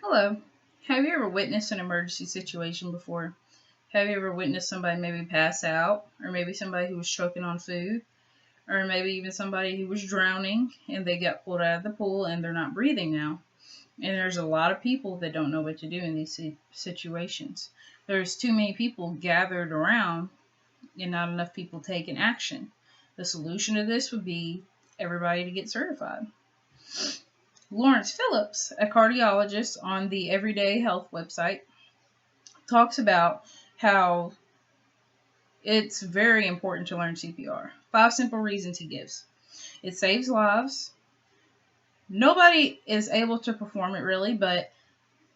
Hello. Have you ever witnessed an emergency situation before? Have you ever witnessed somebody maybe pass out, or maybe somebody who was choking on food, or maybe even somebody who was drowning and they got pulled out of the pool and they're not breathing now? And there's a lot of people that don't know what to do in these situations. There's too many people gathered around and not enough people taking action. The solution to this would be everybody to get certified. Lawrence Phillips, a cardiologist on the Everyday Health website, talks about how it's very important to learn CPR. 5 simple reasons he gives. It saves lives. Nobody is able to perform it really, but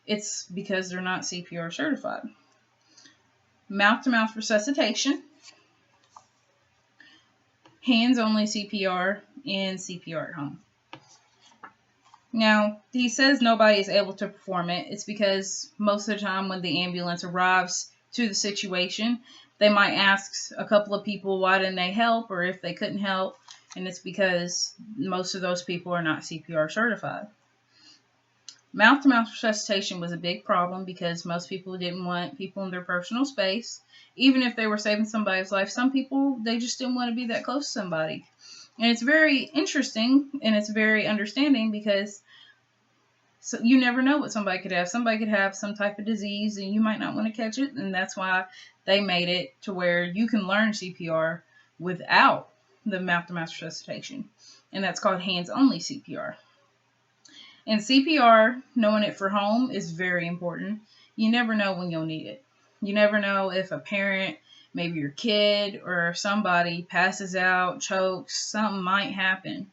it's because they're not CPR certified. Mouth to mouth resuscitation, hands only CPR, and CPR at home. Now, he says nobody is able to perform it. It's because most of the time when the ambulance arrives to the situation, they might ask a couple of people why didn't they help or if they couldn't help, and it's because most of those people are not CPR certified. Mouth to mouth resuscitation was a big problem because most people didn't want people in their personal space. Even if they were saving somebody's life, some people, they just didn't want to be that close to somebody. And it's very interesting and it's very understanding because you never know what somebody could have. Somebody could have some type of disease and you might not want to catch it. And that's why they made it to where you can learn CPR without the mouth to mouth resuscitation. And that's called hands only CPR. And CPR, knowing it for home, is very important. You never know when you'll need it. You never know if a parent, maybe your kid or somebody passes out, chokes, something might happen.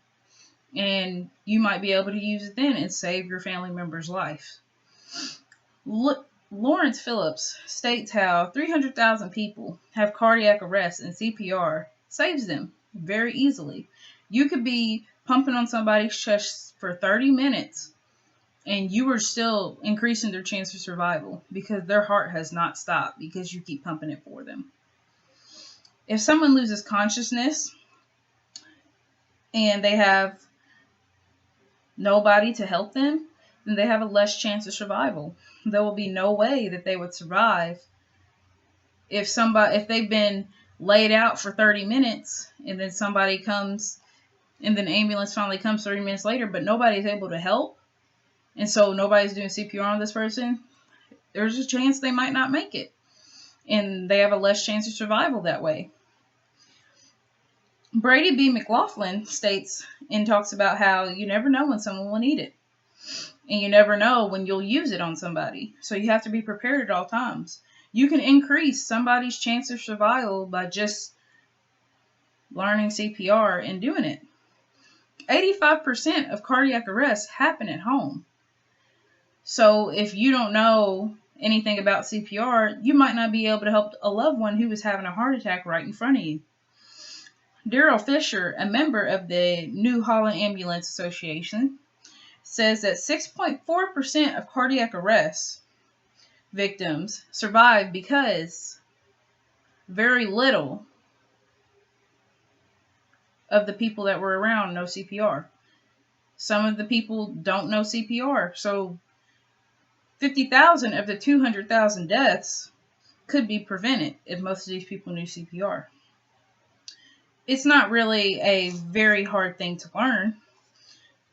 And you might be able to use it then and save your family member's life. Lawrence Phillips states how 300,000 people have cardiac arrest and CPR saves them very easily. You could be pumping on somebody's chest for 30 minutes and you are still increasing their chance of survival because their heart has not stopped because you keep pumping it for them. If someone loses consciousness and they have nobody to help them, then they have a less chance of survival. There will be no way that they would survive if they've been laid out for 30 minutes and then somebody comes and then the ambulance finally comes 30 minutes later, but nobody's able to help. And so nobody's doing CPR on this person. There's a chance they might not make it. And they have a less chance of survival that way. Brady B. McLaughlin states and talks about how you never know when someone will need it. And you never know when you'll use it on somebody. So you have to be prepared at all times. You can increase somebody's chance of survival by just learning CPR and doing it. 85% of cardiac arrests happen at home. So if you don't know anything about CPR, you might not be able to help a loved one who was having a heart attack right in front of you. Daryl Fisher, a member of the New Holland Ambulance Association, says that 6.4% of cardiac arrest victims survive because very little of the people that were around know CPR. Some of the people don't know CPR, so 50,000 of the 200,000 deaths could be prevented if most of these people knew CPR. It's not really a very hard thing to learn.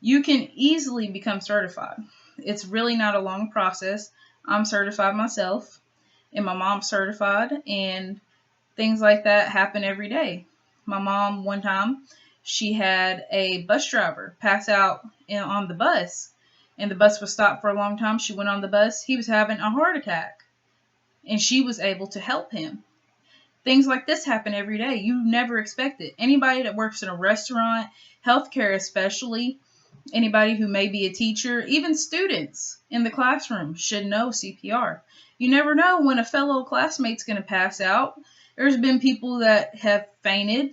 You can easily become certified. It's really not a long process. I'm certified myself, and my mom's certified, and things like that happen every day. My mom, one time, she had a bus driver pass out on the bus, and the bus was stopped for a long time. She went on the bus. He was having a heart attack, and she was able to help him. Things like this happen every day. You never expect it. Anybody that works in a restaurant, healthcare especially, anybody who may be a teacher, even students in the classroom should know CPR. You never know when a fellow classmate's going to pass out. There's been people that have fainted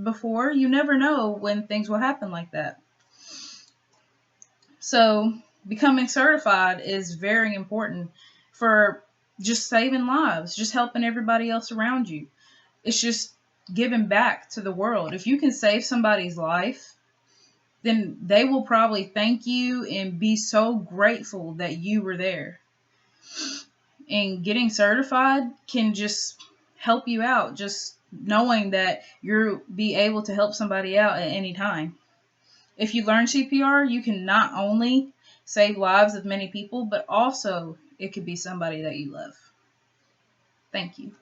before. You never know when things will happen like that. So becoming certified is very important for just saving lives, just helping everybody else around you. It's just giving back to the world. If you can save somebody's life, then they will probably thank you and be so grateful that you were there. And getting certified can just help you out, just knowing that you'll be able to help somebody out at any time. If you learn CPR, you can not only save lives of many people, but also it could be somebody that you love. Thank you.